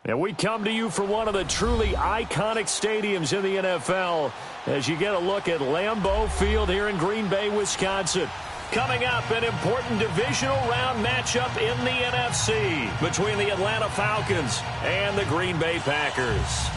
And we come to you from one of the truly iconic stadiums in the NFL as you get a look at Lambeau Field here in Green Bay, Wisconsin. Coming up, an important divisional round matchup in the NFC between the Atlanta Falcons and the Green Bay Packers.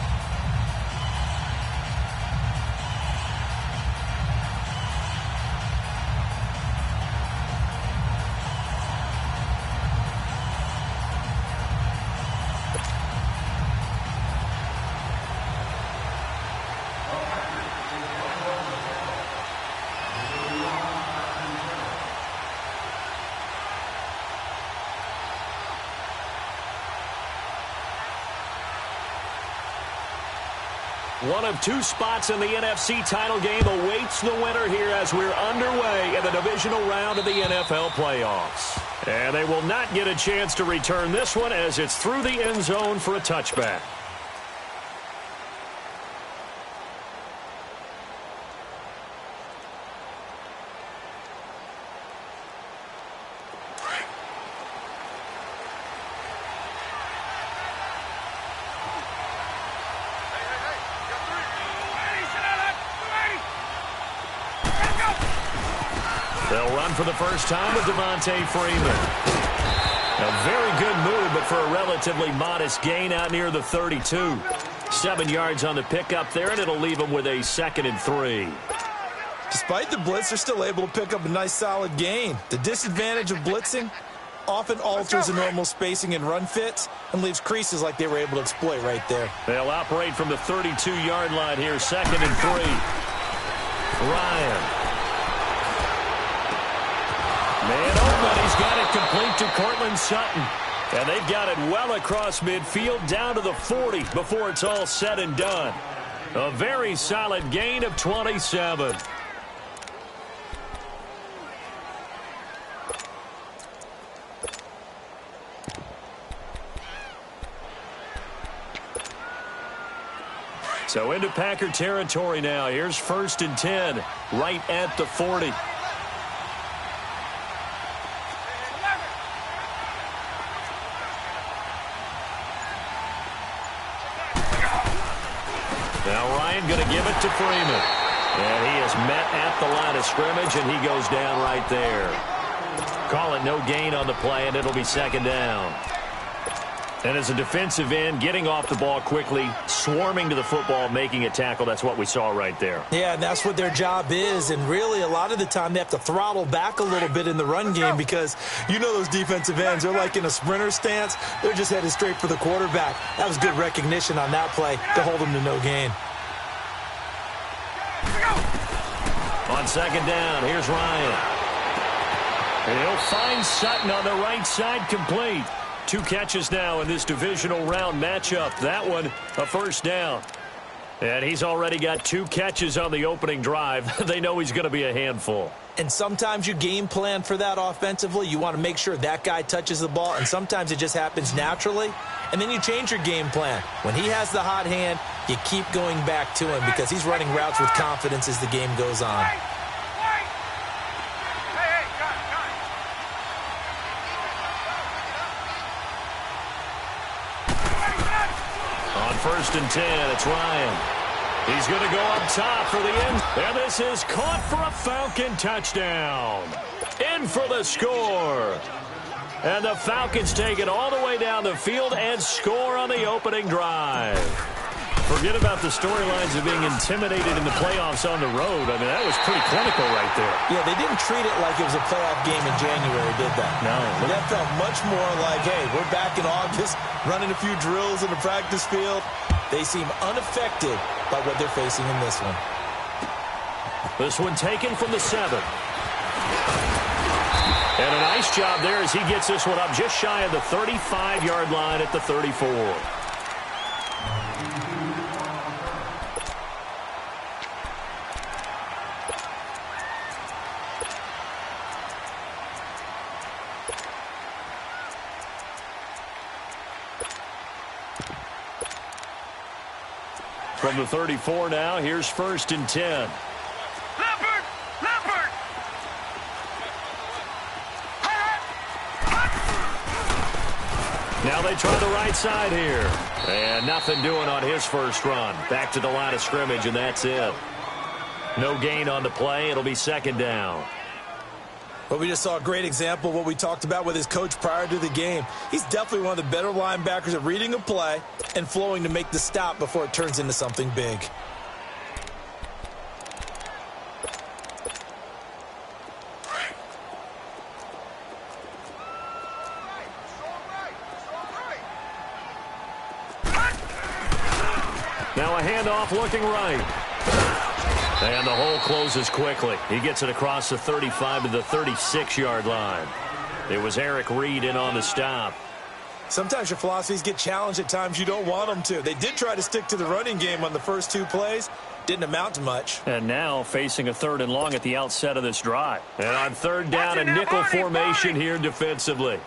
One of two spots in the NFC title game awaits the winner here as we're underway in the divisional round of the NFL playoffs. And they will not get a chance to return this one as it's through the end zone for a touchback. They'll run for the first time with Devontae Freeman. A very good move, but for a relatively modest gain out near the 32. 7 yards on the pickup there, and it'll leave them with a 2nd and 3. Despite the blitz, they're still able to pick up a nice solid gain. The disadvantage of blitzing often alters the normal spacing and run fits and leaves creases like they were able to exploit right there. They'll operate from the 32-yard line here, 2nd and 3. Ryan. Man open, he's got it complete to Cortland Sutton. And they've got it well across midfield down to the 40 before it's all said and done. A very solid gain of 27. So into Packer territory now. Here's 1st and 10, right at the 40. Now Ryan going to give it to Freeman. And he is met at the line of scrimmage, and he goes down right there. Call it no gain on the play, and it'll be 2nd down. And as a defensive end, getting off the ball quickly, swarming to the football, making a tackle, that's what we saw right there. Yeah, and that's what their job is. And really, a lot of the time, they have to throttle back a little bit in the run game because you know those defensive ends, they're like in a sprinter stance. They're just headed straight for the quarterback. That was good recognition on that play to hold them to no gain. On 2nd down, here's Ryan. And he'll find Sutton on the right side, complete. 2 catches now in this divisional round matchup. That one, a 1st down. And he's already got 2 catches on the opening drive. They know he's going to be a handful. And sometimes you game plan for that offensively. You want to make sure that guy touches the ball, and sometimes it just happens naturally. And then you change your game plan. When he has the hot hand, you keep going back to him because he's running routes with confidence as the game goes on. On 1st and 10, it's Ryan. He's going to go up top for the end. And this is caught for a Falcon touchdown. In for the score. And the Falcons take it all the way down the field and score on the opening drive. Forget about the storylines of being intimidated in the playoffs on the road. I mean, that was pretty clinical right there. Yeah, they didn't treat it like it was a playoff game in January, did that? No. That felt much more like, hey, we're back in August, running a few drills in the practice field. They seem unaffected by what they're facing in this one. This one taken from the 7. And a nice job there as he gets this one up just shy of the 35-yard line at the 34. From the 34 now, here's 1st and 10. Now they try the right side here. And nothing doing on his first run. Back to the line of scrimmage, and that's it. No gain on the play. It'll be second down. Well, we just saw a great example of what we talked about with his coach prior to the game. He's definitely one of the better linebackers at reading a play and flowing to make the stop before it turns into something big. Now a handoff looking right. And the hole closes quickly. He gets it across the 35 to the 36-yard line. It was Eric Reed in on the stop. Sometimes your philosophies get challenged at times you don't want them to. They did try to stick to the running game on the first two plays. Didn't amount to much. And now facing a 3rd and long at the outset of this drive. And on third down, a nickel formation here defensively.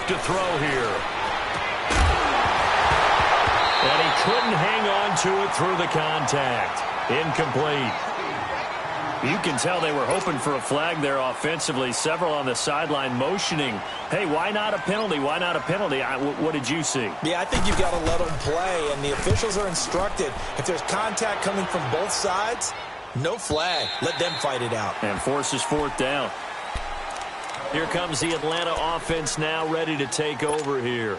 To throw here. And he couldn't hang on to it through the contact. Incomplete. You can tell they were hoping for a flag there offensively. Several on the sideline motioning, hey, why not a penalty? Why not a penalty? What did you see? Yeah, I think you've got to let them play, and the officials are instructed. If there's contact coming from both sides, no flag. Let them fight it out. And forces 4th down. Here comes the Atlanta offense now ready to take over here.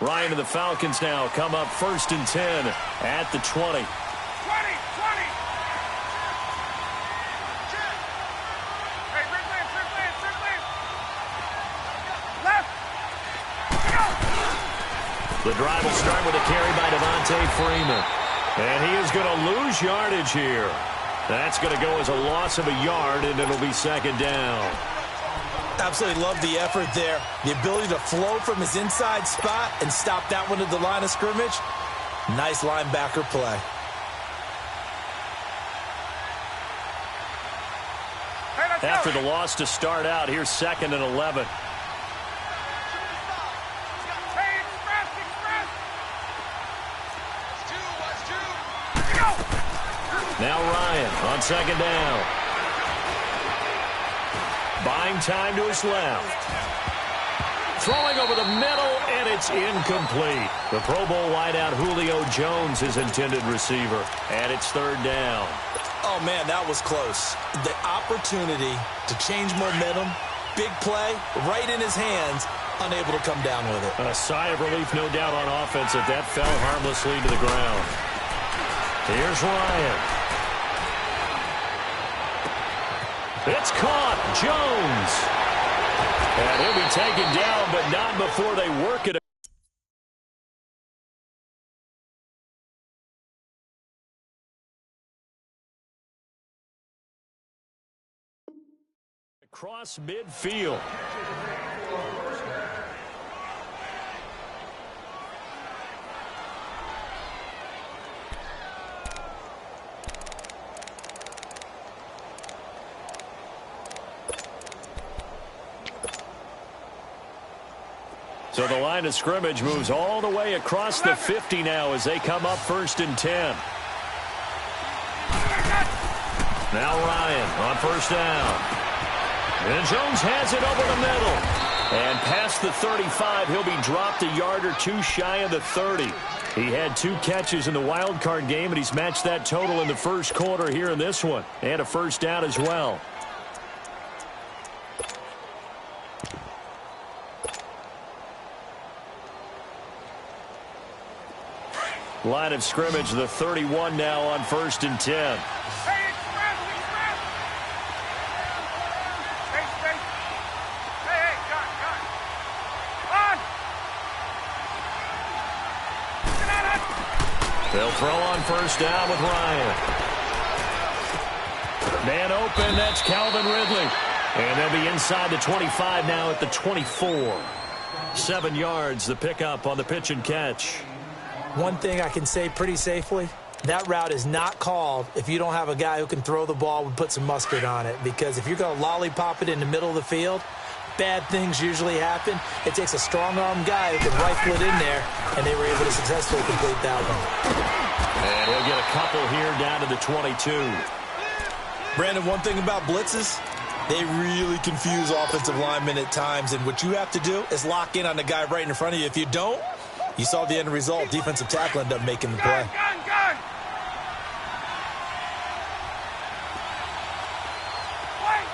Ryan and the Falcons now come up 1st and 10 at the 20. 20. Hey, left. Go. The drive will start with a carry by Devontae Freeman. And he is going to lose yardage here. That's going to go as a loss of a yard, and it'll be second down. Absolutely love the effort there. The ability to flow from his inside spot and stop that one at the line of scrimmage. Nice linebacker play. Hey, after the loss to start out, here's 2nd and 11. Now Ryan on 2nd down. Buying time to his left. Throwing over the middle, and it's incomplete. The Pro Bowl wideout Julio Jones is intended receiver, and it's 3rd down. Oh, man, that was close. The opportunity to change momentum, big play, right in his hands, unable to come down with it. A sigh of relief, no doubt, on offense if that fell harmlessly to the ground. Here's Ryan. It's caught. Jones. And he'll be taken down, but not before they work it. Across midfield. So the line of scrimmage moves all the way across the 50 now as they come up 1st and 10. Now Ryan on 1st down. And Jones has it over the middle. And past the 35, he'll be dropped a yard or two shy of the 30. He had 2 catches in the wild card game, and he's matched that total in the first quarter here in this one. And a 1st down as well. Line of scrimmage, the 31 now on 1st and 10. Hey, express. Hey, got. On. They'll throw on 1st down with Ryan. Man open, that's Calvin Ridley. And they'll be inside the 25 now at the 24. 7 yards, the pickup on the pitch and catch. One thing I can say pretty safely, that route is not called if you don't have a guy who can throw the ball and put some mustard on it. Because if you're going to lollipop it in the middle of the field, bad things usually happen. It takes a strong-arm guy who can rifle it in there, and they were able to successfully complete that one. And he'll get a couple here down to the 22. Brandon, one thing about blitzes, they really confuse offensive linemen at times, and what you have to do is lock in on the guy right in front of you. If you don't, you saw the end result. Defensive tackle ended up making the play. Gun. Wait.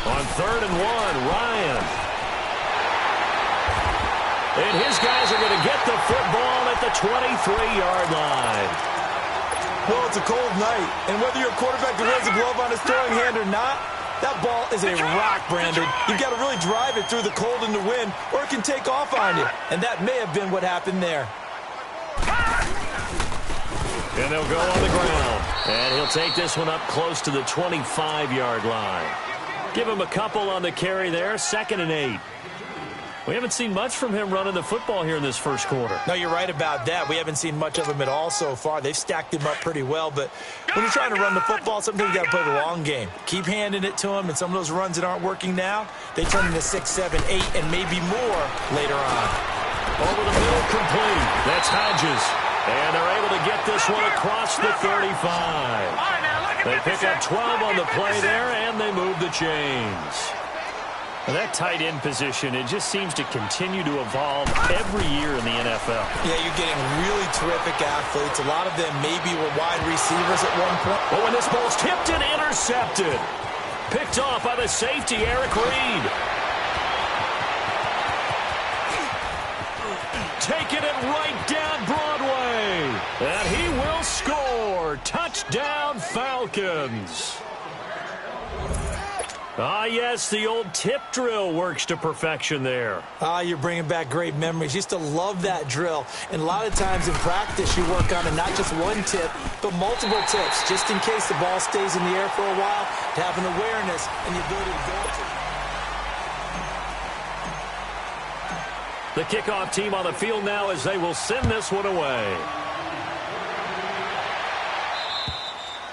On 3rd and 1, Ryan. And his guys are going to get the football at the 23-yard line. Well, it's a cold night, and whether you're a quarterback that wears a glove on his throwing hand or not, that ball is a rock, Brandon. You've got to really drive it through the cold and the wind, or it can take off on you. And that may have been what happened there. And they'll go on the ground. And he'll take this one up close to the 25-yard line. Give him a couple on the carry there, 2nd and 8. We haven't seen much from him running the football here in this first quarter. No, you're right about that. We haven't seen much of him at all so far. They've stacked him up pretty well, but when you're trying to run the football, sometimes you got to play the long game. Keep handing it to him, and some of those runs that aren't working now, they turn into 6, 7, 8, and maybe more later on. Over the middle, complete. That's Hodges. And they're able to get this one across the 35. They pick up 12 on the play there, and they move the chains. And that tight end position, it just seems to continue to evolve every year in the NFL. Yeah, you're getting really terrific athletes. A lot of them maybe were wide receivers at one point. But when this ball's tipped and intercepted, picked off by the safety, Eric Reed. Taking it right down Broadway. And he will score. Touchdown, Falcons. Ah, yes, the old tip drill works to perfection there. Ah, you're bringing back great memories. Used to love that drill. And a lot of times in practice, you work on it, not just one tip, but multiple tips, just in case the ball stays in the air for a while, to have an awareness and the ability to go to. The kickoff team on the field now as they will send this one away.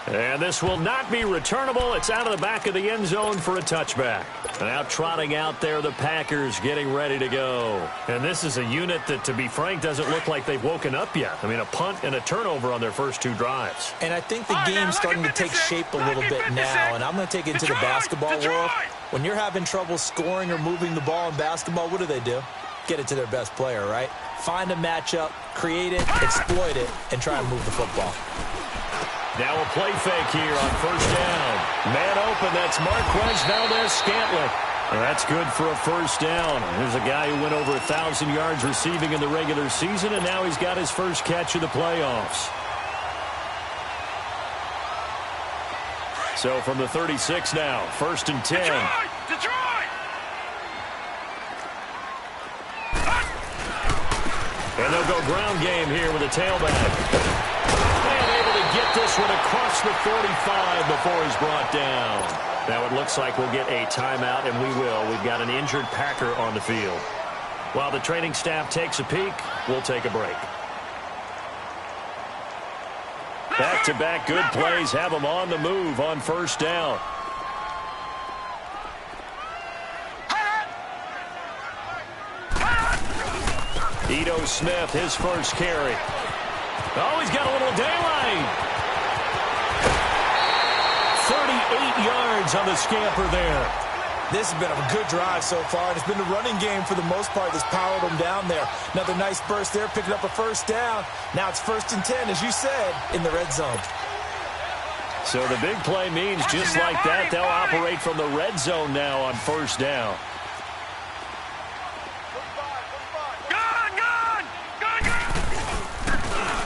And this will not be returnable. It's out of the back of the end zone for a touchback. Now trotting out there, the Packers getting ready to go. And this is a unit that, to be frank, doesn't look like they've woken up yet. I mean, a punt and a turnover on their first 2 drives. And I think the game's starting to take shape a little bit now, and I'm going to take it into the basketball world. When you're having trouble scoring or moving the ball in basketball, what do? Get it to their best player, right? Find a matchup, create it, exploit it, and try and move the football. Now a play fake here on first down. Man open, that's Marquez Valdez-Scantling. That's good for a first down. There's a guy who went over 1,000 yards receiving in the regular season, and now he's got his first catch of the playoffs. So from the 36 now, 1st and 10. Detroit! And they'll go ground game here with a tailback. Get this one across the 45 before he's brought down. Now it looks like we'll get a timeout, and we will. We've got an injured Packer on the field. While the training staff takes a peek, we'll take a break. Back-to-back good plays have them on the move on first down. Ito Smith, his first carry. Oh, he's got a little daylight. 38 yards on the scamper there. This has been a good drive so far, and it's been the running game for the most part that's powered them down there. Another nice burst there, picking up a first down. Now it's 1st and 10, as you said, in the red zone. So the big play means just like that, they'll operate from the red zone now on first down.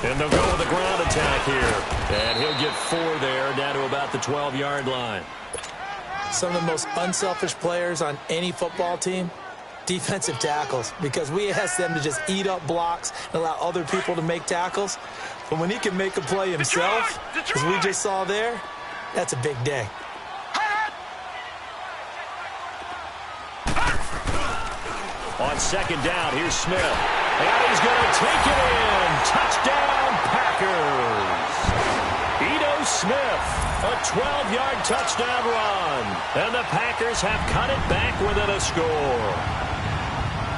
And they'll go with a ground attack here. And he'll get 4 there, down to about the 12-yard line. Some of the most unselfish players on any football team, defensive tackles, because we ask them to just eat up blocks and allow other people to make tackles. But when he can make a play himself, as we just saw there, that's a big day. On 2nd down, here's Smith. And he's going to take it in. Touchdown, Packers. Ito Smith, a 12-yard touchdown run. And the Packers have cut it back within a score.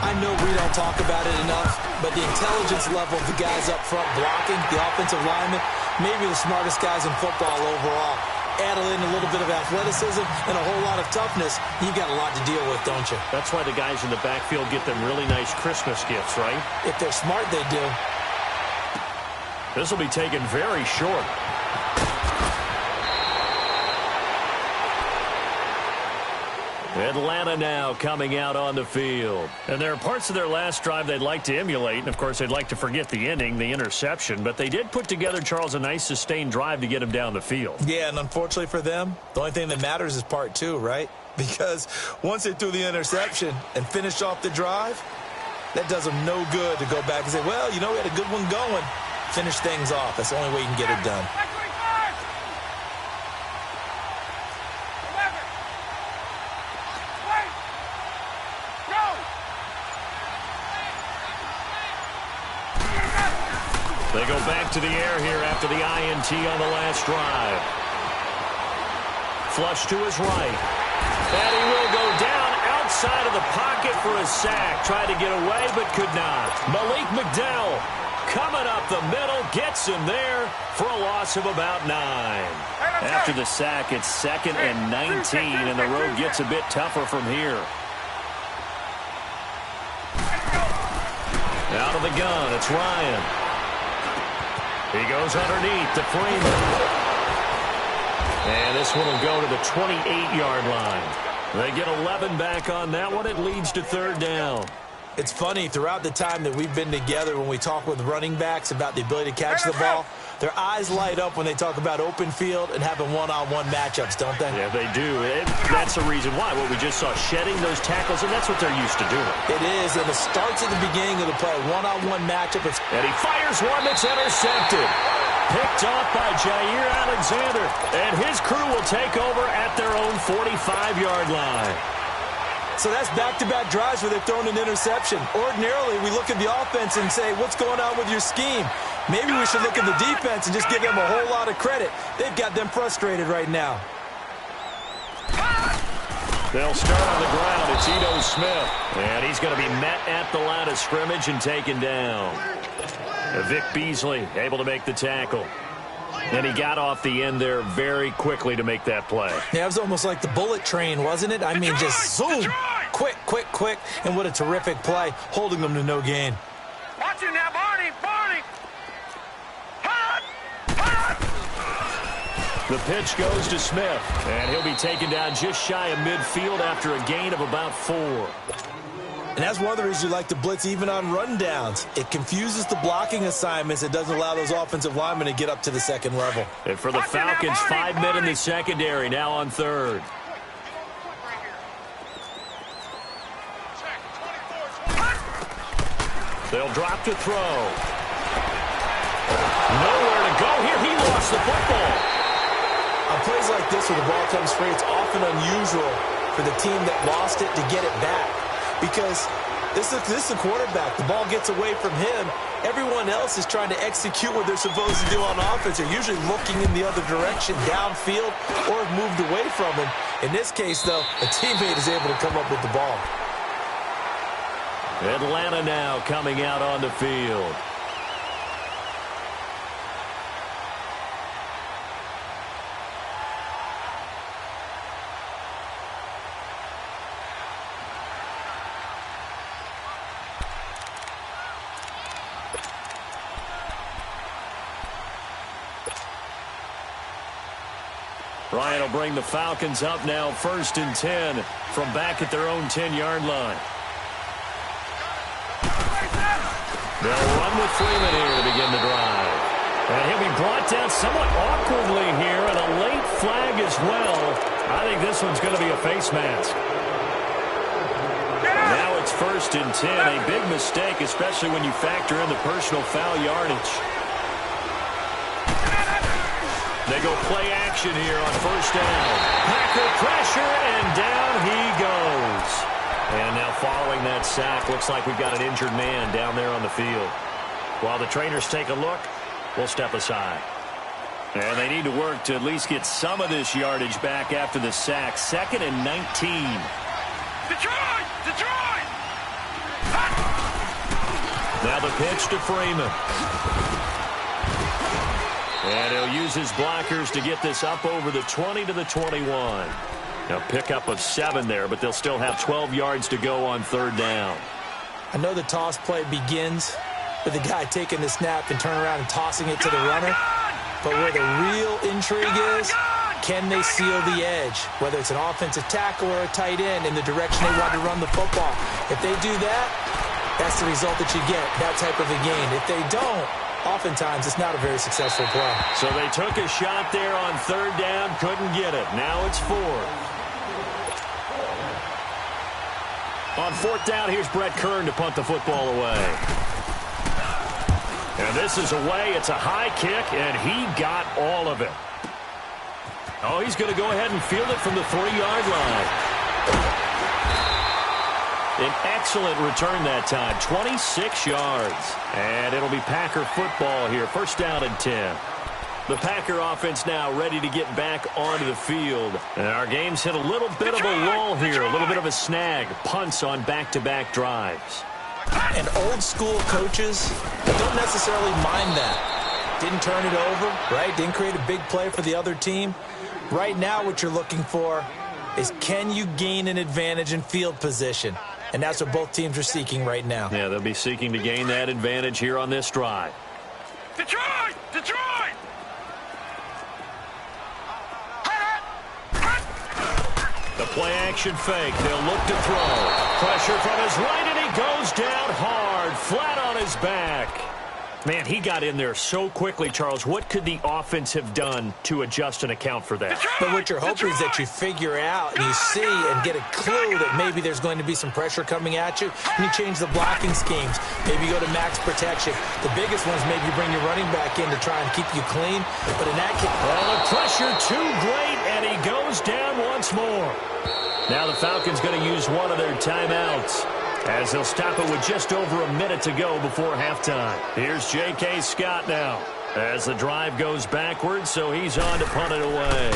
I know we don't talk about it enough, but the intelligence level of the guys up front blocking, the offensive linemen, maybe the smartest guys in football overall. Add in a little bit of athleticism and a whole lot of toughness, you've got a lot to deal with, don't you? That's why the guys in the backfield get them really nice Christmas gifts, right? If they're smart, they do. This will be taken very short. Atlanta now coming out on the field. And there are parts of their last drive they'd like to emulate. And, of course, they'd like to forget the ending, the interception. But they did put together, Charles, a nice sustained drive to get him down the field. Yeah, and unfortunately for them, the only thing that matters is part two, right? Because once they threw the interception and finished off the drive, that does them no good to go back and say, well, you know, we had a good one going. Finish things off. That's the only way you can get it done. They go back to the air here after the INT on the last drive. Flush to his right. And he will go down outside of the pocket for a sack. Tried to get away, but could not. Malik McDowell coming up the middle, gets him there for a loss of about 9. After the sack, it's 2nd and 19, and the road gets a bit tougher from here. Out of the gun, it's Ryan. He goes underneath to Freeman. And this one will go to the 28-yard line. They get 11 back on that one. It leads to 3rd down. It's funny, throughout the time that we've been together, when we talk with running backs about the ability to catch the ball, their eyes light up when they talk about open field and having one-on-one matchups, don't they? Yeah, they do. That's the reason why. What we just saw, shedding those tackles, and that's what they're used to doing. It is, and it starts at the beginning of the play. One-on-one matchup. And he fires one that's intercepted. Picked off by Jair Alexander. And his crew will take over at their own 45-yard line. So that's back-to-back drives where they've thrown an interception. Ordinarily, we look at the offense and say, what's going on with your scheme? Maybe we should look at the defense and just give them a whole lot of credit. They've got them frustrated right now. They'll start on the ground. It's Ito Smith. And he's going to be met at the line of scrimmage and taken down. Vic Beasley able to make the tackle. And he got off the end there very quickly to make that play. Yeah, it was almost like the bullet train, wasn't it? I mean, just zoom. Quick, quick, quick. And what a terrific play, holding them to no gain. Watch it now, Barney, Barney. The pitch goes to Smith. And he'll be taken down just shy of midfield after a gain of about 4. And that's one of the reasons you like to blitz even on rundowns. It confuses the blocking assignments. It doesn't allow those offensive linemen to get up to the second level. And for the Falcons, 5 men in the secondary, now on 3rd. They'll drop to throw. Nowhere to go here. He lost the football. On plays like this where the ball comes free, it's often unusual for the team that lost it to get it back. Because this is a quarterback. The ball gets away from him. Everyone else is trying to execute what they're supposed to do on offense. They're usually looking in the other direction, downfield, or have moved away from him. In this case, though, a teammate is able to come up with the ball. Atlanta now coming out on the field. Ryan will bring the Falcons up now, 1st and 10 from back at their own 10-yard line. They'll run with Freeman here to begin the drive. And he'll be brought down somewhat awkwardly here, and a late flag as well. I think this one's going to be a face mask. Now it's 1st and 10, a big mistake, especially when you factor in the personal foul yardage. They go play action here on 1st down. Packer pressure, and down he goes. And now following that sack, looks like we've got an injured man down there on the field. While the trainers take a look, we'll step aside. And they need to work to at least get some of this yardage back after the sack. 2nd and 19. Detroit! Detroit! Now the pitch to Freeman. And he'll use his blockers to get this up over the 20 to the 21. Now pickup of 7 there, but they'll still have 12 yards to go on 3rd down. I know the toss play begins with the guy taking the snap and turning around and tossing it to the runner. But where the real intrigue is, can they seal the edge? Whether it's an offensive tackle or a tight end in the direction they want to run the football. If they do that, that's the result that you get, that type of a gain. If they don't, oftentimes it's not a very successful play. So they took a shot there on 3rd down, couldn't get it. Now it's 4th. On 4th down, here's Brett Kern to punt the football away. And this is away. It's a high kick, and he got all of it. Oh, he's going to go ahead and field it from the 3-yard line. An excellent return that time, 26 yards. And it'll be Packer football here, 1st down and 10. The Packer offense now ready to get back onto the field. And our game's hit a little bit of a lull here, a little bit of a snag. Punts on back-to-back drives. And old-school coaches don't necessarily mind that. Didn't turn it over, right? Didn't create a big play for the other team. Right now what you're looking for is, can you gain an advantage in field position? And that's what both teams are seeking right now. Yeah, they'll be seeking to gain that advantage here on this drive. Detroit! Detroit! The play-action fake. They'll look to throw. Pressure from his right, and he goes down hard, flat on his back. Man, he got in there so quickly, Charles. What could the offense have done to adjust and account for that? But what you're hoping is that you figure out and you see and get a clue that maybe there's going to be some pressure coming at you, and you change the blocking schemes. Maybe you go to max protection. The biggest one is maybe you bring your running back in to try and keep you clean. But in that case... Well, the pressure too great, and he goes down once more. Now the Falcons going to use one of their timeouts, as they'll stop it with just over a minute to go before halftime. Here's J.K. Scott now as the drive goes backwards, so he's on to punt it away.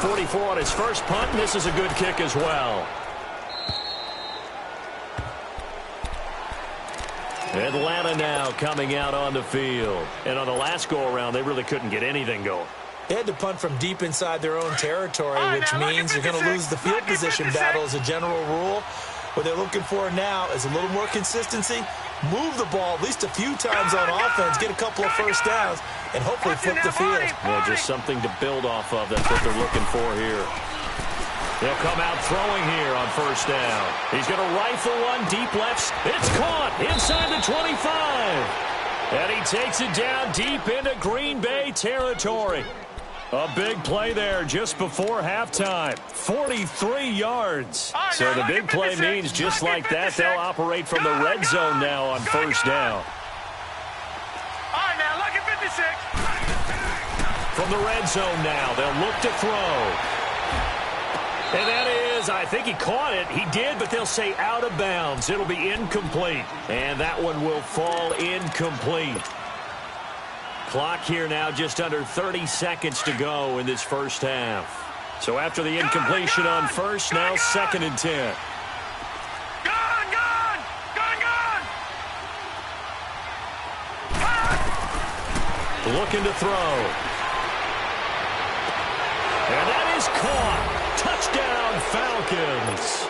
44 on his first punt, and this is a good kick as well. Atlanta now coming out on the field. And on the last go-around, they really couldn't get anything going. They had to punt from deep inside their own territory, which means you're going to lose the field position battle as a general rule. What they're looking for now is a little more consistency, move the ball at least a few times on offense, get a couple of first downs, and hopefully flip the field. Yeah, just something to build off of. That's what they're looking for here. They'll come out throwing here on 1st down. He's going to rifle one deep left. It's caught inside the 25. And he takes it down deep into Green Bay territory. A big play there just before halftime. 43 yards. So the big play means just like that, they'll operate from the red zone now on 1st down. All right, now, look at 56. From the red zone now, they'll look to throw. And that is, I think he caught it. He did, but they'll say out of bounds. It'll be incomplete. And that one will fall incomplete. Clock here now just under 30 seconds to go in this first half. So after the incompletion on 1st, now 2nd and 10. Gone! Looking to throw. And that is caught. Touchdown, Falcons.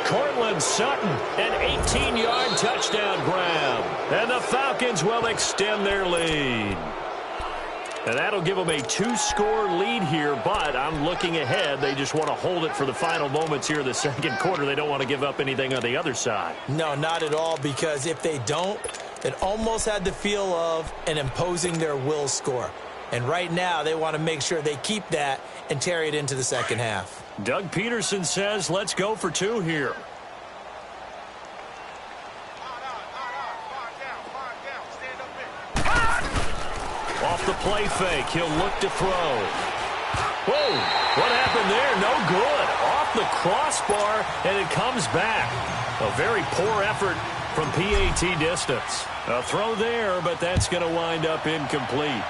Cortland Sutton, an 18-yard touchdown grab. And the Falcons will extend their lead. And that'll give them a 2-score lead here, but I'm looking ahead. They just want to hold it for the final moments here in the 2nd quarter. They don't want to give up anything on the other side. No, not at all, because if they don't, it almost had the feel of an imposing their will score. And right now, they want to make sure they keep that and carry it into the 2nd half. Doug Peterson says, let's go for 2 here. Off the play fake, he'll look to throw. Whoa, what happened there? No good. Off the crossbar, and it comes back. A very poor effort from PAT distance. A throw there, but that's going to wind up incomplete.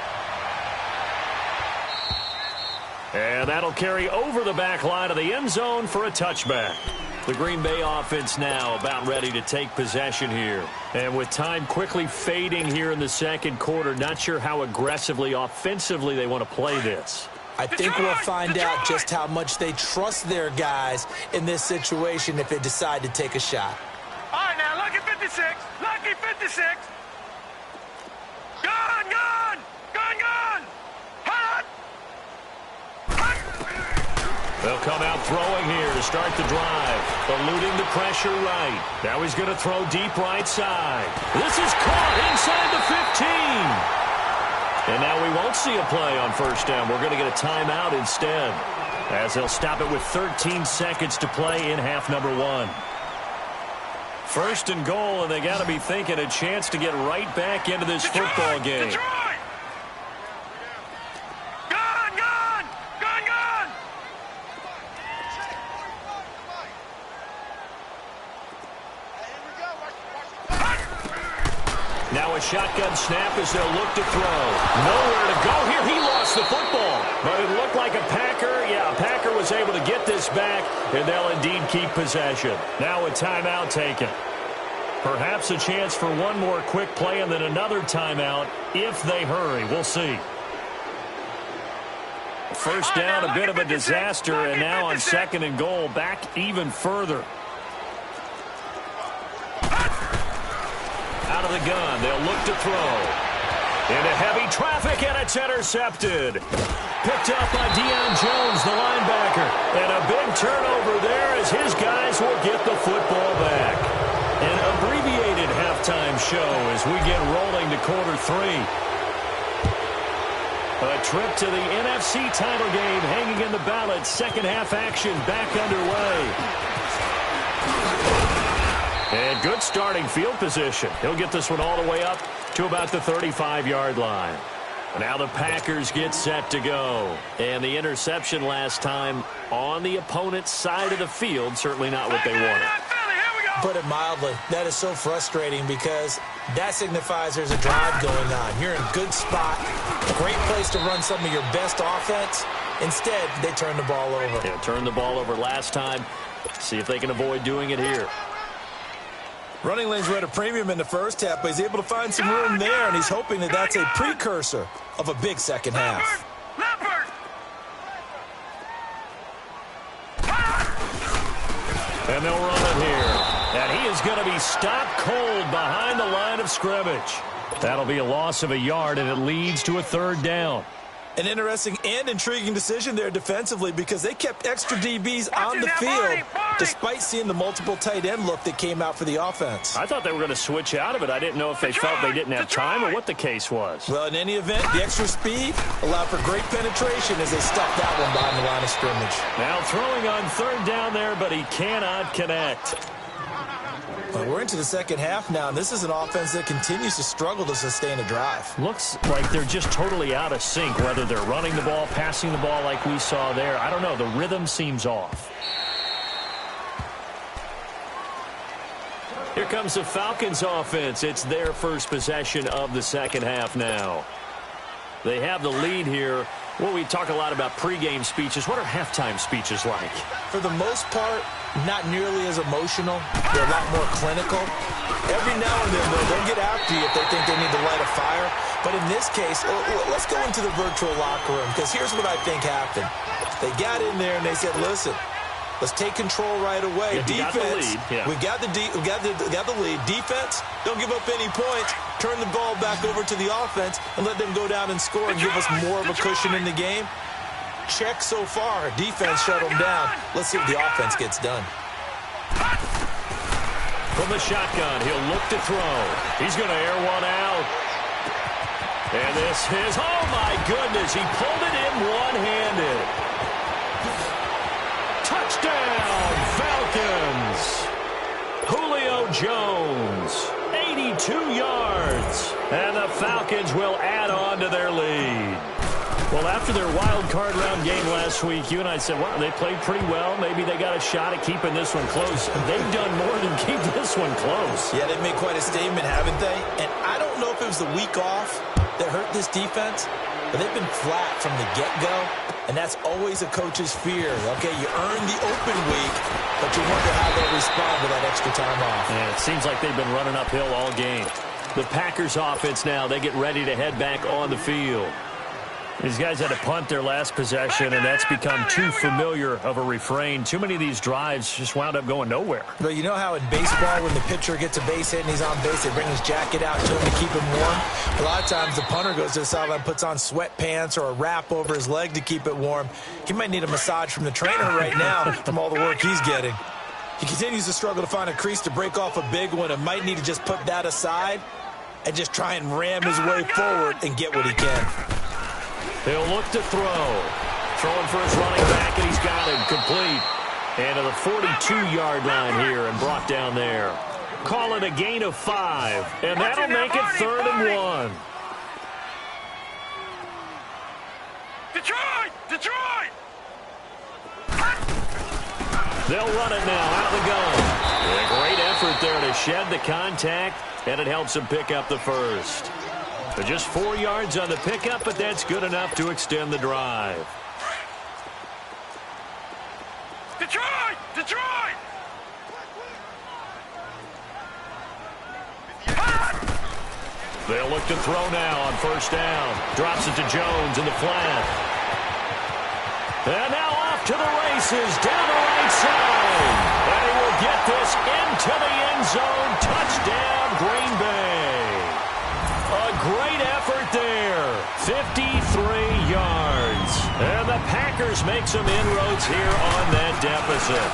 And that'll carry over the back line of the end zone for a touchback. The Green Bay offense now about ready to take possession here. And with time quickly fading here in the second quarter, not sure how aggressively, offensively they want to play this. I think we'll find out just how much they trust their guys in this situation if they decide to take a shot. All right, now, lucky 56. Lucky 56. Gun, gun. Gun, gun. Hot. They'll come out throwing here to start the drive. Eluding the pressure right. Now he's going to throw deep right side. This is caught inside the 15. And now we won't see a play on first down. We're going to get a timeout instead, as they'll stop it with 13 seconds to play in half number 1. First and goal, and they got to be thinking a chance to get right back into this football game. Detroit. Gun, gun. Gun, gun. Now a shotgun snap as they'll look to throw. Nowhere to go here. He lost the football. But it looked like a Packer. Yeah, a Packer was able to get this back, and they'll indeed keep possession. Now a timeout taken. Perhaps a chance for one more quick play and then another timeout if they hurry. We'll see. First down, a bit of a disaster, and now on second and goal, back even further. Out of the gun, they'll look to throw. Into heavy traffic, and it's intercepted. Picked up by Deion Jones, the linebacker. And a big turnover there as his guys will get the football back. An abbreviated halftime show as we get rolling to quarter 3. A trip to the NFC title game hanging in the balance. Second half action back underway. And good starting field position. He'll get this one all the way up to about the 35-yard line. Now the Packers get set to go. And the interception last time on the opponent's side of the field, certainly not what they wanted. Put it mildly, that is so frustrating because that signifies there's a drive going on. You're in a good spot, great place to run some of your best offense. Instead, they turn the ball over. Yeah, turned the ball over last time. See if they can avoid doing it here. Running lanes were at a premium in the first half, but he's able to find some room there, and he's hoping that that's a precursor of a big second half. And they'll run it here. And he is going to be stopped cold behind the line of scrimmage. That'll be a loss of a yard, and it leads to a third down. An interesting and intriguing decision there defensively because they kept extra DBs on the field despite seeing the multiple tight end look that came out for the offense. I thought they were going to switch out of it. I didn't know if they felt they didn't have time or what the case was. Well, in any event, the extra speed allowed for great penetration as they stuffed that one behind the line of scrimmage. Now throwing on third down there, but he cannot connect. Well, we're into the second half now, and this is an offense that continues to struggle to sustain a drive. Looks like they're just totally out of sync, whether they're running the ball, passing the ball like we saw there. I don't know. The rhythm seems off. Here comes the Falcons offense. It's their first possession of the second half now. They have the lead here. Well, we talk a lot about pregame speeches. What are halftime speeches like? For the most part, not nearly as emotional. They're a lot more clinical. Every now and then, they'll get after you if they think they need to light a fire. But in this case, let's go into the virtual locker room, because here's what I think happened. They got in there and they said, listen, let's take control right away. Defense, we got the lead. Defense, don't give up any points. Turn the ball back over to the offense and let them go down and score and give us more of a cushion in the game. Check so far. Defense shut them down. Let's see what the offense gets done. From the shotgun, he'll look to throw. He's going to air one out. And this is, oh my goodness, he pulled it in one-handed. Touchdown, Falcons. Julio Jones, 82 yards. And the Falcons will add on to their lead. Well, after their wild card round game last week, you and I said, wow, they played pretty well. Maybe they got a shot at keeping this one close. They've done more than keep this one close. Yeah, they've made quite a statement, haven't they? And I don't know if it was the week off that hurt this defense? But they've been flat from the get-go, and that's always a coach's fear. Okay, you earn the open week, but you wonder how they'll respond to that extra time off. Yeah, it seems like they've been running uphill all game. The Packers offense now, they get ready to head back on the field. These guys had to punt their last possession, and that's become too familiar of a refrain. Too many of these drives just wound up going nowhere. But you know how in baseball, when the pitcher gets a base hit and he's on base, they bring his jacket out to him to keep him warm? A lot of times the punter goes to the sideline, puts on sweatpants or a wrap over his leg to keep it warm. He might need a massage from the trainer right now from all the work he's getting. He continues to struggle to find a crease to break off a big one and might need to just put that aside and just try and ram his way forward and get what he can. He'll look to throw. Throwing for his running back, and he's got him complete. And to the 42-yard line here and brought down there. Call it a gain of 5, and that'll make it 3rd and 1. Detroit! Detroit! They'll run it now out of the gun. Yeah, great effort there to shed the contact, and it helps him pick up the first. But just 4 yards on the pickup, but that's good enough to extend the drive. Detroit! Detroit! They'll look to throw now on first down. Drops it to Jones in the flat. And now off to the races down the right side. And he will get this into the end zone. Touchdown, Green Bay. A great effort there. 53 yards. And the Packers make some inroads here on that deficit.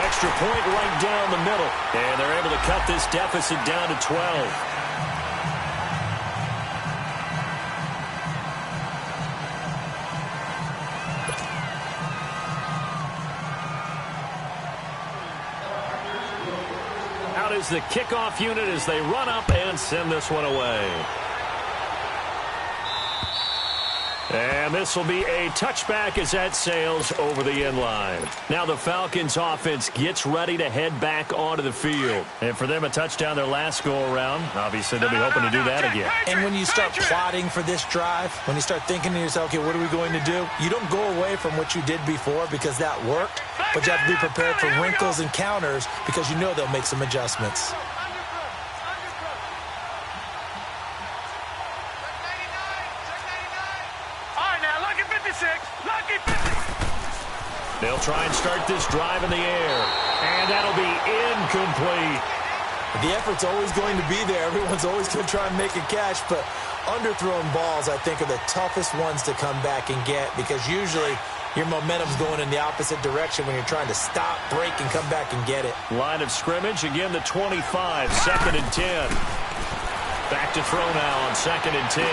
Extra point right down the middle. And they're able to cut this deficit down to 12. Out is the kickoff unit as they run up and send this one away. And this will be a touchback as that sails over the end line. Now the Falcons offense gets ready to head back onto the field. And for them, a touchdown their last go-around. Obviously, they'll be hoping to do that again. And when you start plotting for this drive, when you start thinking to yourself, okay, what are we going to do? You don't go away from what you did before because that worked, but you have to be prepared for wrinkles and counters because you know they'll make some adjustments. They'll try and start this drive in the air, and that'll be incomplete. The effort's always going to be there. Everyone's always going to try and make a catch, but underthrown balls, I think, are the toughest ones to come back and get because usually your momentum's going in the opposite direction when you're trying to stop, break, and come back and get it. Line of scrimmage, again the 25, 2nd and 10. Back to throw now on 2nd and 10.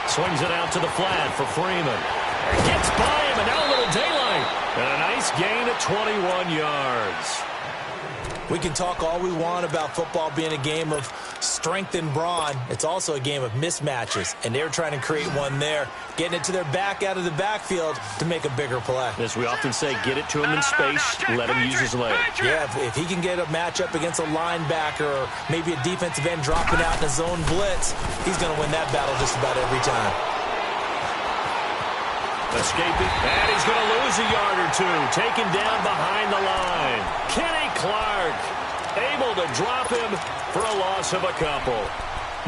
Swings it out to the flat for Freeman. Gets by him, and now a little daylight. And a nice gain of 21 yards. We can talk all we want about football being a game of strength and brawn. It's also a game of mismatches, and they're trying to create one there, getting it to their back out of the backfield to make a bigger play. As we often say, get it to him in space, let him use his leg. Yeah, if he can get a matchup against a linebacker or maybe a defensive end dropping out in a zone blitz, he's going to win that battle just about every time. Escaping, and he's going to lose a yard or two. Taken down behind the line. Kenny Clark able to drop him for a loss of a couple.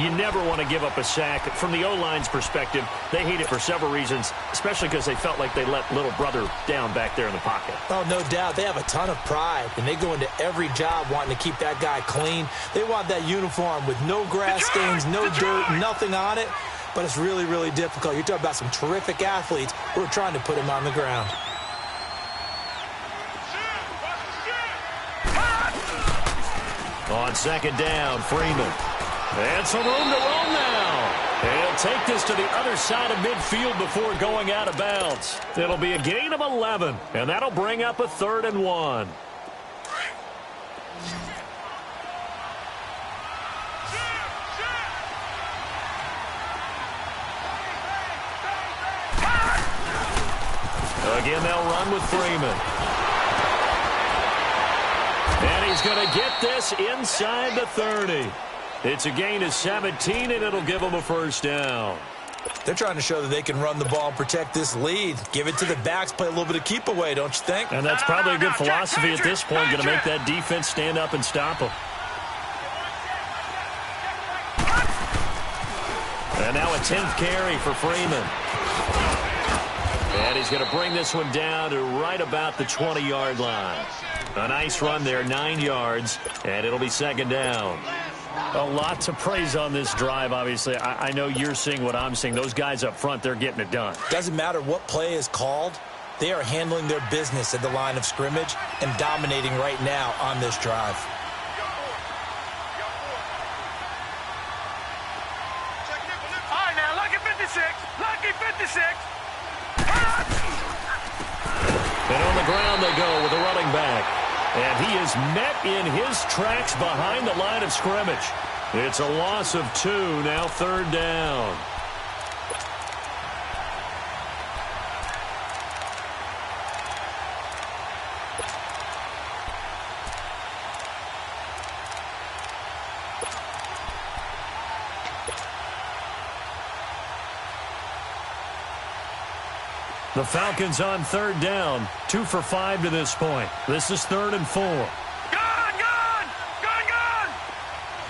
You never want to give up a sack. From the O-line's perspective, they hate it for several reasons, especially because they felt like they let little brother down back there in the pocket. Oh, no doubt. They have a ton of pride, and they go into every job wanting to keep that guy clean. They want that uniform with no grass stains, no dirt, nothing on it. But it's really, really difficult. You're talking about some terrific athletes who are trying to put him on the ground. On 2nd down, Freeman. And some room to roam now. He'll take this to the other side of midfield before going out of bounds. It'll be a gain of 11, and that'll bring up a 3rd and 1. Again, they'll run with Freeman. And he's going to get this inside the 30. It's a gain of 17, and it'll give them a first down. They're trying to show that they can run the ball and protect this lead. Give it to the backs, play a little bit of keep away, don't you think? And that's probably a good philosophy at this point, going to make that defense stand up and stop them. And now a 10th carry for Freeman. And he's going to bring this one down to right about the 20-yard line. A nice run there, 9 yards, and it'll be second down. A lot to praise on this drive, obviously. I know you're seeing what I'm seeing. Those guys up front, they're getting it done. Doesn't matter what play is called. They are handling their business at the line of scrimmage and dominating right now on this drive. All right, now, lucky 56. Lucky 56. And on the ground they go with a running back. And he is met in his tracks behind the line of scrimmage. It's a loss of 2, now third down. The Falcons on third down, 2 for 5 to this point. This is 3rd and 4. Gun!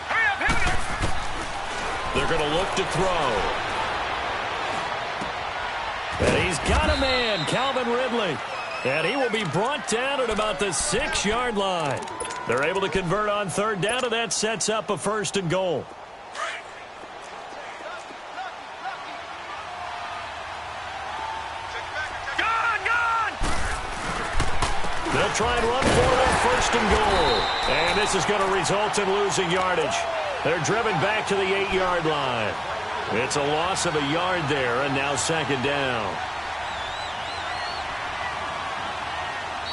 Hurry up, here we go. They're going to look to throw. And he's got a man, Calvin Ridley. And he will be brought down at about the 6-yard line. They're able to convert on third down, and that sets up a 1st and goal. They'll try and run for their 1st and goal. And this is going to result in losing yardage. They're driven back to the 8-yard line. It's a loss of a yard there, and now second down.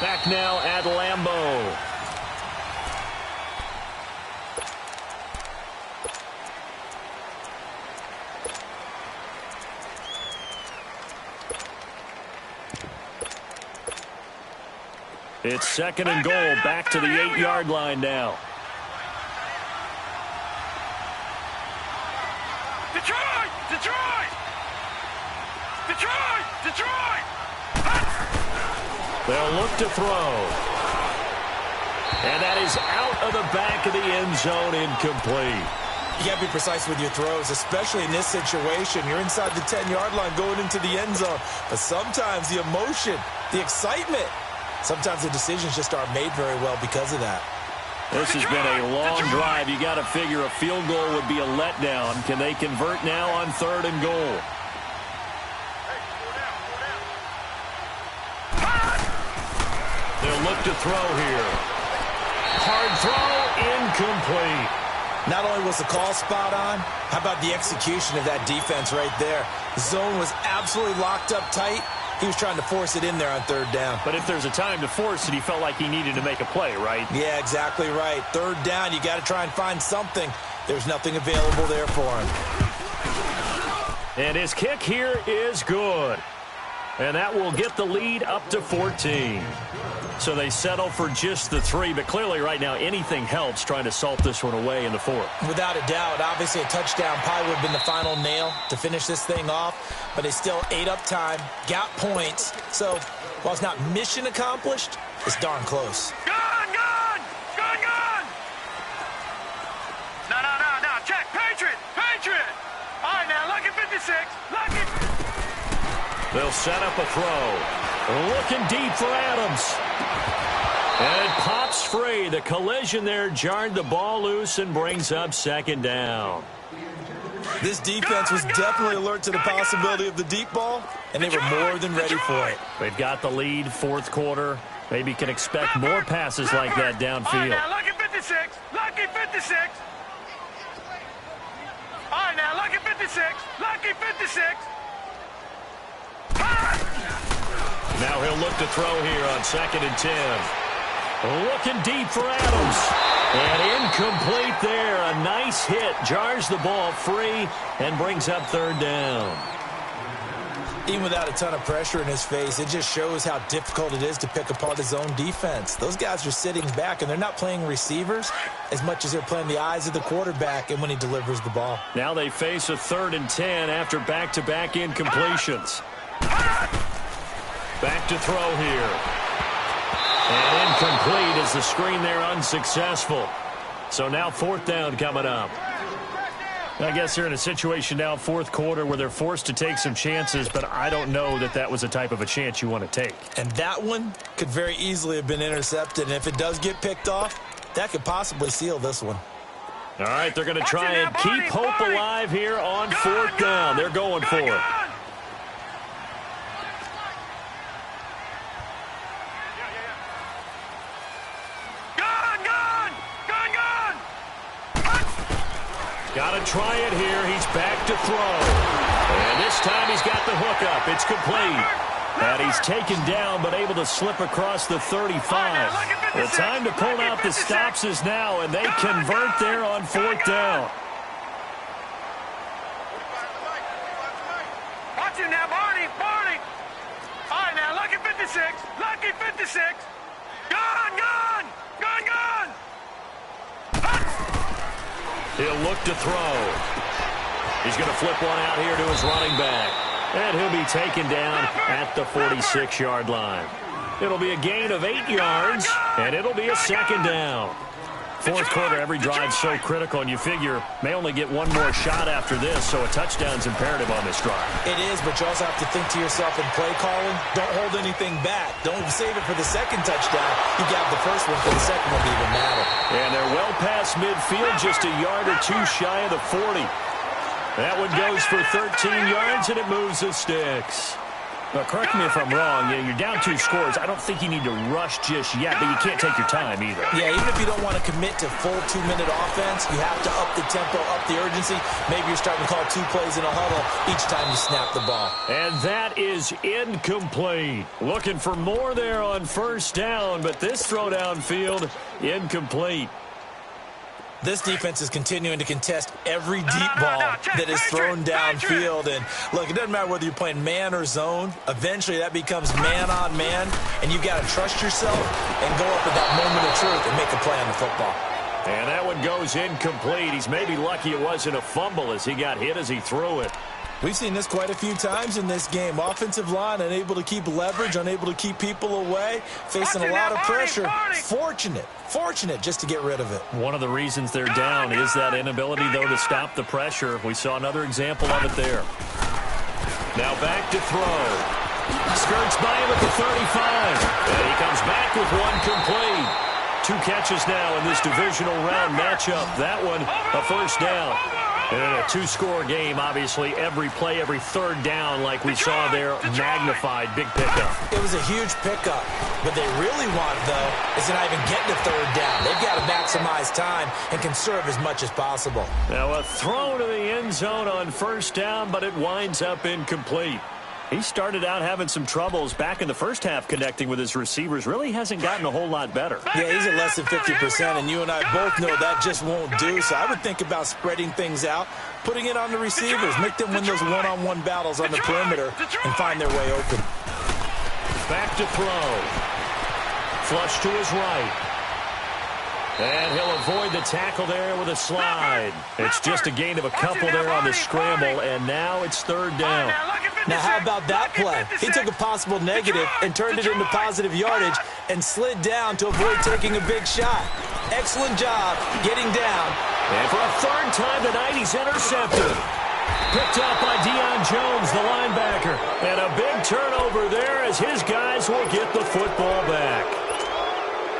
Back now at Lambeau. It's 2nd and goal, back to the 8-yard line now. Detroit! They'll look to throw. And that is out of the back of the end zone, incomplete. You got to be precise with your throws, especially in this situation. You're inside the 10-yard line going into the end zone. But sometimes the emotion, the excitement, sometimes the decisions just aren't made very well because of that. This has been a long drive. You got to figure a field goal would be a letdown. Can they convert now on 3rd and goal? They'll look to throw here. Hard throw, incomplete. Not only was the call spot on, how about the execution of that defense right there? The zone was absolutely locked up tight. He was trying to force it in there on 3rd down. But if there's a time to force it, he felt like he needed to make a play, right? Yeah, exactly right. 3rd down, you got to try and find something. There's nothing available there for him. And his kick here is good. And that will get the lead up to 14. So they settle for just the 3, but clearly right now anything helps trying to salt this one away in the 4th. Without a doubt, obviously a touchdown probably would have been the final nail to finish this thing off, but they still ate up time, got points. So while it's not mission accomplished, it's darn close. Gun! No, check, Patriot! All right, now, lucky 56, lucky... They'll set up a throw. Looking deep for Adams. And it pops free. The collision there jarred the ball loose and brings up 2nd down. This defense was definitely alert to the possibility of the deep ball, and they were more than ready for it. They've got the lead, 4th quarter. Maybe can expect more passes like that downfield. All right, now, lucky 56, lucky 56. All right, now, lucky 56, lucky 56. Now he'll look to throw here on 2nd and 10. Looking deep for Adams. And incomplete there. A nice hit. Jars the ball free and brings up 3rd down. Even without a ton of pressure in his face, it just shows how difficult it is to pick apart his own defense. Those guys are sitting back, and they're not playing receivers as much as they're playing the eyes of the quarterback and when he delivers the ball. Now they face a 3rd and 10 after back-to-back incompletions. Back to throw here. And incomplete as the screen there unsuccessful. So now 4th down coming up. I guess they're in a situation now, 4th quarter, where they're forced to take some chances, but I don't know that that was the type of a chance you want to take. And that one could very easily have been intercepted, and if it does get picked off, that could possibly seal this one. All right, they're going to try and keep hope alive here on 4th down. They're going for it. Got to try it here. He's back to throw. And this time he's got the hook up. It's complete. And he's taken down but able to slip across the 35. The time to pull out the stops is now, and they convert there on 4th down. Watch him now, Barney. All right, now, lucky 56. Lucky 56. Gone. He'll look to throw. He's going to flip one out here to his running back. And he'll be taken down at the 46-yard line. It'll be a gain of 8 yards, and it'll be a 2nd down. 4th quarter, every drive so critical, and you figure may only get one more shot after this, so a touchdown's imperative on this drive. It is, but you also have to think to yourself in play calling, don't hold anything back. Don't save it for the 2nd touchdown. You got the first one for the 2nd one to even matter. And they're well past midfield, just a yard or 2 shy of the 40. That one goes for 13 yards, and it moves the sticks. Now, correct me if I'm wrong. You're down 2 scores. I don't think you need to rush just yet, but you can't take your time either. Yeah, even if you don't want to commit to full 2-minute offense, you have to up the tempo, up the urgency. Maybe you're starting to call 2 plays in a huddle each time you snap the ball. And that is incomplete. Looking for more there on 1st down, but this throw downfield, incomplete. This defense is continuing to contest every deep ball that is thrown downfield. And look, it doesn't matter whether you're playing man or zone. Eventually that becomes man on man, and you've got to trust yourself and go up at that moment of truth and make a play on the football. And that one goes incomplete. He's maybe lucky it wasn't a fumble as he got hit as he threw it. We've seen this quite a few times in this game. Offensive line unable to keep leverage, unable to keep people away, facing a lot of pressure. Fortunate just to get rid of it. One of the reasons they're down is that inability, though, to stop the pressure. We saw another example of it there. Now back to throw. Skirts by him at the 35. And he comes back with one complete. 2 catches now in this divisional round matchup. That one, a 1st down. And in a 2-score game, obviously, every play, every 3rd down, like we saw there, magnified, big pickup. It was a huge pickup. What they really want, though, is to not even get to 3rd down. They've got to maximize time and conserve as much as possible. Now a throw to the end zone on 1st down, but it winds up incomplete. He started out having some troubles back in the first half connecting with his receivers. Really hasn't gotten a whole lot better. Yeah, he's at less than 50%, and you and I both know that just won't do. So I would think about spreading things out, putting it on the receivers, make them win those one-on-one battles on the perimeter and find their way open. Back to throw. Flush to his right. And he'll avoid the tackle there with a slide. It's just a gain of a couple there on the scramble, and now it's 3rd down. Now, how about that play? He took a possible negative and turned it into positive yardage and slid down to avoid taking a big shot. Excellent job getting down. And for a 3rd time tonight, he's intercepted. Picked up by Deion Jones, the linebacker. And a big turnover there as his guys will get the football back.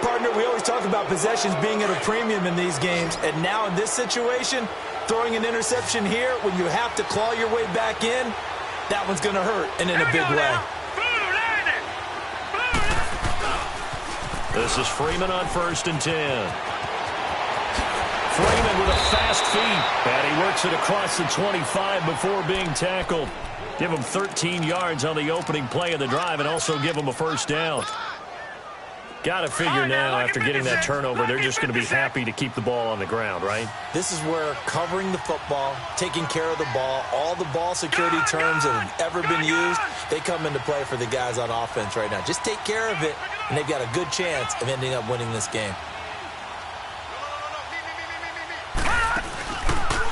Partner, we always talk about possessions being at a premium in these games, and now in this situation, throwing an interception here when you have to claw your way back in, that one's going to hurt, and in a big way. This is Freeman on 1st and 10. Freeman with a fast feet, and he works it across the 25 before being tackled. Give him 13 yards on the opening play of the drive and also give him a 1st down. Got to figure now, after getting that turnover, they're just going to be happy to keep the ball on the ground, right? This is where covering the football, taking care of the ball, all the ball security terms that have ever been used, they come into play for the guys on offense right now. Just take care of it, and they've got a good chance of ending up winning this game.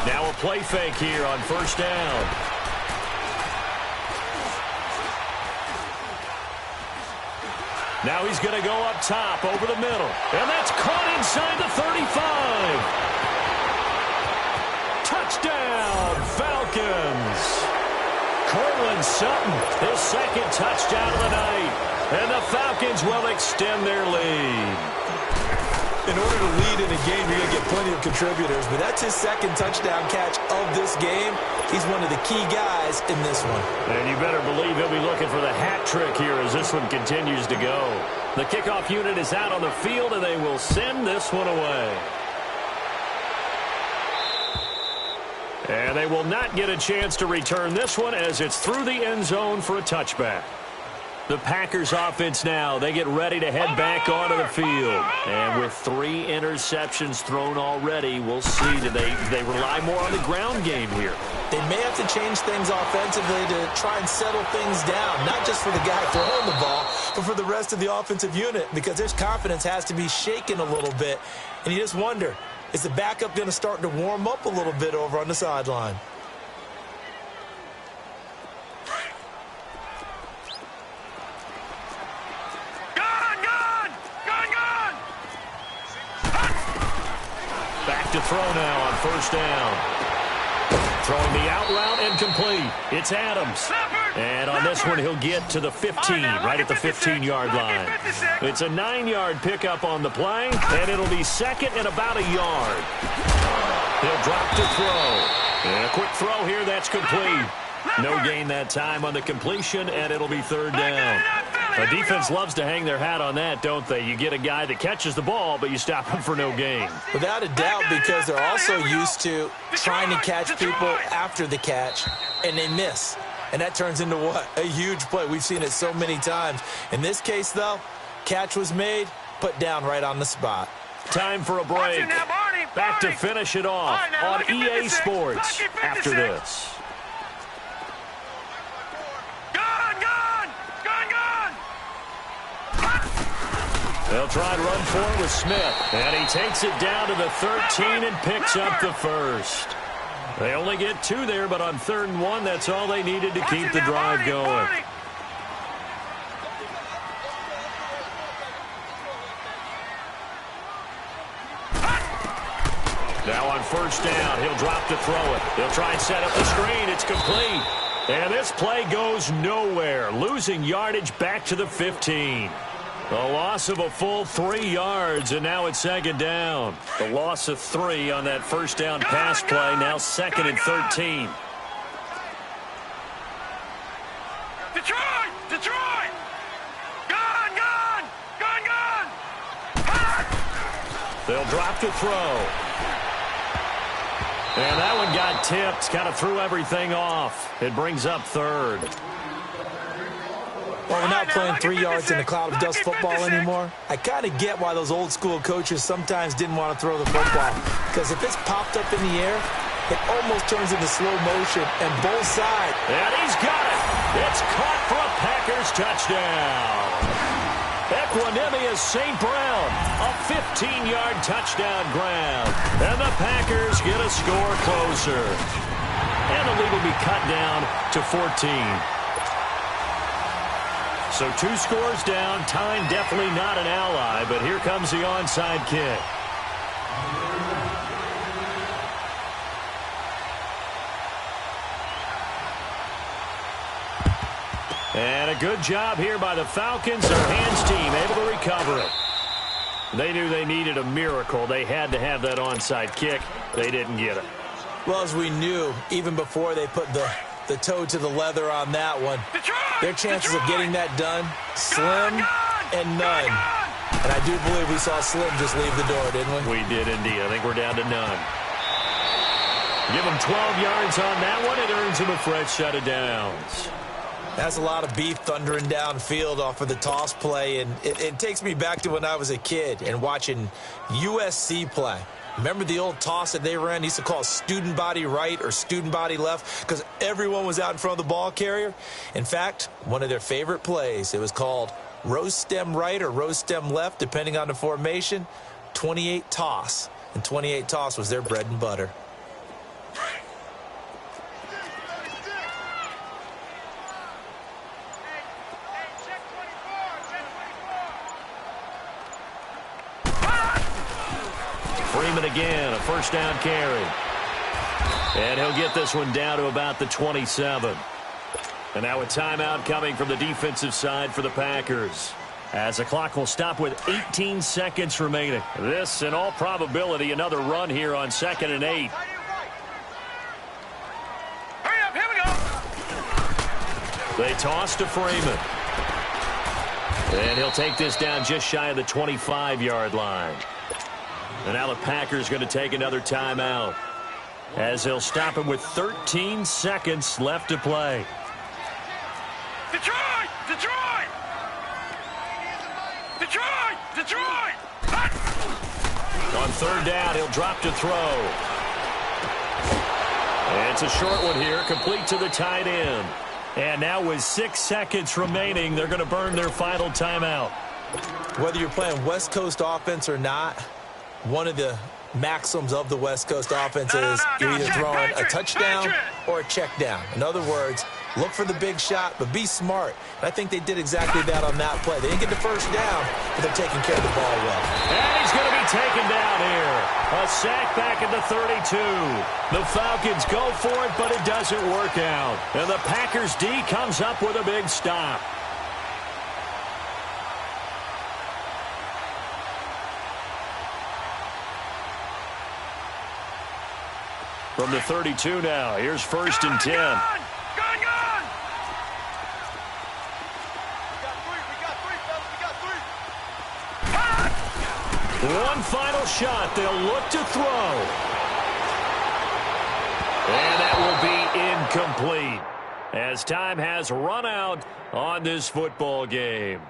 Now a play fake here on first down. Now he's going to go up top over the middle. And that's caught inside the 35. Touchdown, Falcons. Cortland Sutton, his second touchdown of the night. And the Falcons will extend their lead. In order to lead in a game, you're going to get plenty of contributors, but that's his second touchdown catch of this game. He's one of the key guys in this one. And you better believe he'll be looking for the hat trick here as this one continues to go. The kickoff unit is out on the field, and they will send this one away. And they will not get a chance to return this one as it's through the end zone for a touchback. The Packers offense now, they get ready to head back onto the field. And with 3 interceptions thrown already, we'll see. Do they rely more on the ground game here? They may have to change things offensively to try and settle things down, not just for the guy throwing the ball, but for the rest of the offensive unit, because their confidence has to be shaken a little bit. And you just wonder, is the backup going to start to warm up a little bit over on the sideline? To throw now on first down. Throwing the out route and complete. It's Adams. And on this one, he'll get to the 15, right at the 15-yard line. It's a 9-yard pickup on the play, and it'll be second and about a yard. He'll drop to throw. And a quick throw here, that's complete. No gain that time on the completion, and it'll be third down. The defense loves to hang their hat on that, don't they? You get a guy that catches the ball, but you stop him for no gain. Without a doubt, because they're also used to trying to catch people after the catch, and they miss. And that turns into what? A huge play. We've seen it so many times. In this case, though, catch was made, put down right on the spot. Time for a break. Back to finish it off on EA Sports after this. They'll try and run for it with Smith. And he takes it down to the 13 and picks up the first. They only get 2 there, but on 3rd and 1, that's all they needed to keep the drive going. Now on first down, he'll drop to throw it. He'll try and set up the screen. It's complete. And this play goes nowhere, losing yardage back to the 15. The loss of a full 3 yards, and now it's second down. The loss of 3 on that first down pass play, now 2nd and 13. Detroit! Detroit! Gone! They'll drop to throw. And that one got tipped, kind of threw everything off. It brings up 3rd. Well, we're not playing 3 yards in the cloud of dust football anymore. I kind of get why those old school coaches sometimes didn't want to throw the football. Because if it's popped up in the air, it almost turns into slow motion, and both sides. And he's got it. It's caught for a Packers touchdown. Equanimous St. Brown, a 15-yard touchdown grab. And the Packers get a score closer. And the lead will be cut down to 14. So 2 scores down. Time definitely not an ally, but here comes the onside kick. And a good job here by the Falcons. Their hands team able to recover it. They knew they needed a miracle. They had to have that onside kick. They didn't get it. Well, as we knew, even before they put the toe to the leather on that one, their chances of getting that done, slim and none. And I do believe we saw Slim just leave the door, didn't we? We did indeed. I think we're down to none. Give them 12 yards on that one. It earns them a fresh set of downs. That's a lot of beef thundering downfield off of the toss play, and it takes me back to when I was a kid and watching USC play. Remember the old toss that they ran? They used to call it student body right or student body left because everyone was out in front of the ball carrier. In fact, one of their favorite plays, it was called rose stem right or rose stem left, depending on the formation, 28 toss. And 28 toss was their bread and butter. Freeman again, a first down carry. And he'll get this one down to about the 27. And now a timeout coming from the defensive side for the Packers, as the clock will stop with 18 seconds remaining. This, in all probability, another run here on 2nd and 8. Hurry up, here we go. They toss to Freeman. And he'll take this down just shy of the 25-yard line. And now the Packers going to take another timeout, as they'll stop him with 13 seconds left to play. Detroit! Detroit! Detroit! Detroit! On 3rd down, he'll drop to throw. And it's a short one here, complete to the tight end. And now with 6 seconds remaining, they're going to burn their final timeout. Whether you're playing West Coast offense or not, one of the maxims of the West Coast offense is you're either throwing a touchdown or a check down. In other words, look for the big shot, but be smart. And I think they did exactly that on that play. They didn't get the first down, but they're taking care of the ball well. And he's going to be taken down here. A sack back at the 32. The Falcons go for it, but it doesn't work out. And the Packers D comes up with a big stop. From the 32 now, here's 1st and 10. Gun! We got three, fellas. We got three. One final shot. They'll look to throw. And that will be incomplete, as time has run out on this football game.